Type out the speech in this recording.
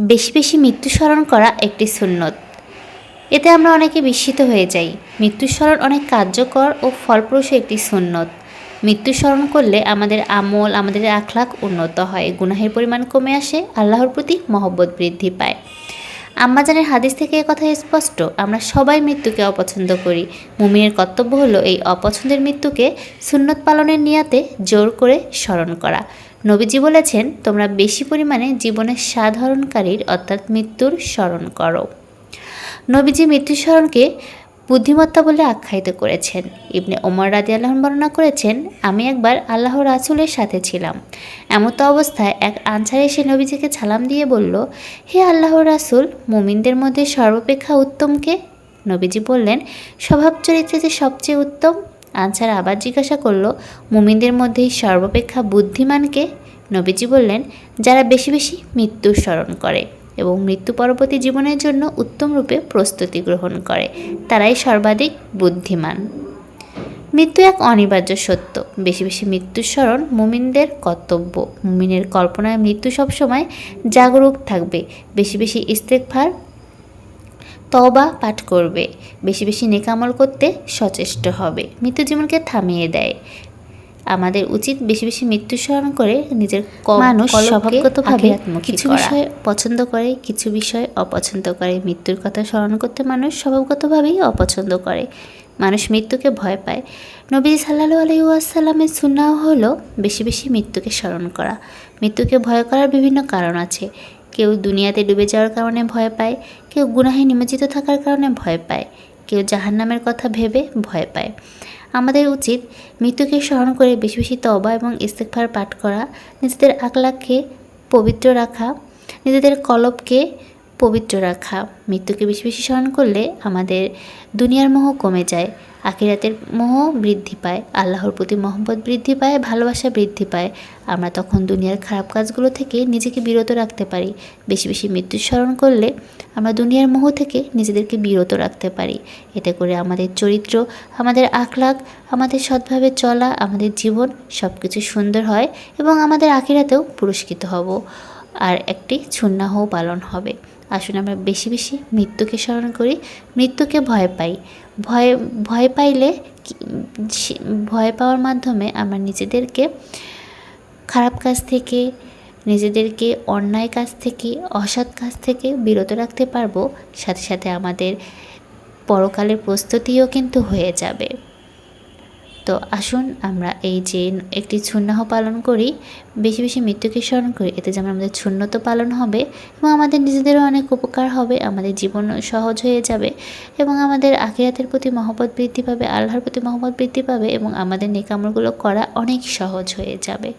বেশি বেশি মৃত্যু স্মরণ করা একটি সুন্নত। এতে আমরা অনেকে বিস্মিত হয়ে যাই। মৃত্যু স্মরণ অনেক কার্যকর ও ফলপ্রসূ একটি সুন্নত। মৃত্যু স্মরণ করলে আমাদের আমল, আমাদের আখলাক উন্নত হয়, গুনাহের পরিমাণ কমে আসে, আল্লাহর প্রতি মহব্বত বৃদ্ধি পায়। আম্মাজানের হাদিস থেকে একথা স্পষ্ট, আমরা সবাই মৃত্যুকে অপছন্দ করি। মুমিনের কর্তব্য হলো এই অপছন্দের মৃত্যুকে সুন্নত পালনের নিয়াতে জোর করে স্মরণ করা। নবীজি বলেছেন, তোমরা বেশি পরিমাণে জীবনের সাধারণকারীর অর্থাৎ মৃত্যুর স্মরণ করো। নবীজি মৃত্যু স্মরণকে বুদ্ধিমত্তা বলে আখ্যায়িত করেছেন। ইবনে ওমর রাদিয়াল্লাহু আনহু বর্ণনা করেছেন, আমি একবার আল্লাহর রাসূলের সাথে ছিলাম। এমত অবস্থায় এক আনসারী এসে নবীজিকে সালাম দিয়ে বলল, হে আল্লাহর রাসূল, মুমিনদের মধ্যে সর্বাপেক্ষা উত্তম কে? নবীজি বললেন, স্বভাব চরিত্রে যে সবচেয়ে উত্তম। আনসার আবার জিজ্ঞাসা করল, মুমিনদের মধ্যে সর্বাপেক্ষা বুদ্ধিমান কে? নবীজি বললেন, যারা বেশি বেশি মৃত্যুর স্মরণ করে এবং মৃত্যু পরবর্তী জীবনের জন্য উত্তম রূপে প্রস্তুতি গ্রহণ করে, তারাই সর্বাধিক বুদ্ধিমান। মৃত্যু এক অনিবার্য সত্য। বেশি বেশি মৃত্যুর স্মরণ মুমিনদের কর্তব্য। মুমিনের কল্পনায় মৃত্যু সবসময় জাগরুক থাকবে। বেশি বেশি ইস্তেগফার, তওবা পাঠ করবে। বেশি বেশি নেক আমল করতে সচেষ্ট হবে। মৃত্যু জীবনকে থামিয়ে দেয়। আমাদের উচিত বেশি বেশি মৃত্যু স্মরণ করে নিজের মানুষ স্বভাবগতভাবে কিছু বিষয় পছন্দ করে, কিছু বিষয় অপছন্দ করে। মৃত্যুর কথা স্মরণ করতে মানুষ স্বভাবগতভাবেই অপছন্দ করে। মানুষ মৃত্যুকে ভয় পায়। নবী সাল্লাল্লাহু আলাইহি ওয়াসাল্লামের সুন্নাহ হলো বেশি বেশি মৃত্যুকে স্মরণ করা। মৃত্যুকে ভয় করার বিভিন্ন কারণ আছে। কেউ দুনিয়াতে ডুবে যাওয়ার কারণে ভয় পায়, কেউ গুনাহে নিমজ্জিত থাকার কারণে ভয় পায়, কেউ জাহান্নামের কথা ভেবে ভয় পায়। আমাদের উচিত মৃত্যুকে স্মরণ করে বেশি বেশি তওবা এবং ইস্তেগফার পাঠ করা, নিজেদের আখলাককে পবিত্র রাখা, নিজেদের কলবকে পবিত্র রাখা। মৃত্যুকে বেশি বেশি স্মরণ করলে আমাদের দুনিয়ার মোহ কমে যায়, আখিরাতের মোহ বৃদ্ধি পায়, আল্লাহর প্রতি মহব্বত বৃদ্ধি পায়, ভালোবাসা বৃদ্ধি পায়। আমরা তখন দুনিয়ার খারাপ কাজগুলো থেকে নিজেকে বিরত রাখতে পারি। বেশি বেশি মৃত্যু স্মরণ করলে আমরা দুনিয়ার মোহ থেকে নিজেদেরকে বিরত রাখতে পারি। এতে করে আমাদের চরিত্র, আমাদের আখলাক, আমাদের সৎভাবে চলা, আমাদের জীবন সব কিছু সুন্দর হয় এবং আমাদের আখিরাতেও পুরস্কৃত হব, আর একটি সুন্নাহও পালন হবে। আসুন আমরা বেশি বেশি মৃত্যুকে স্মরণ করি, মৃত্যুকে ভয় পাই। ভয় পাইলে, ভয় পাওয়ার মাধ্যমে আমরা নিজেদেরকে খারাপ কাজ থেকে, নিজেদেরকে অন্যায় কাজ থেকে, অসৎ কাজ থেকে বিরত রাখতে পারবো। সাথে সাথে আমাদের পরকালের প্রস্তুতিও কিন্তু হয়ে যাবে। তো আসুন আমরা এই যে একটি সুন্নাহ পালন করি, বেশি বেশি মৃত্যুকে স্মরণ করি। এতে যেমন আমাদের সুন্নত পালন হবে এবং আমাদের নিজেদেরও অনেক উপকার হবে, আমাদের জীবন সহজ হয়ে যাবে এবং আমাদের আখিরাতের প্রতি মহব্বত বৃদ্ধি পাবে, আল্লাহর প্রতি মহব্বত বৃদ্ধি পাবে এবং আমাদের নেক আমলগুলো করা অনেক সহজ হয়ে যাবে।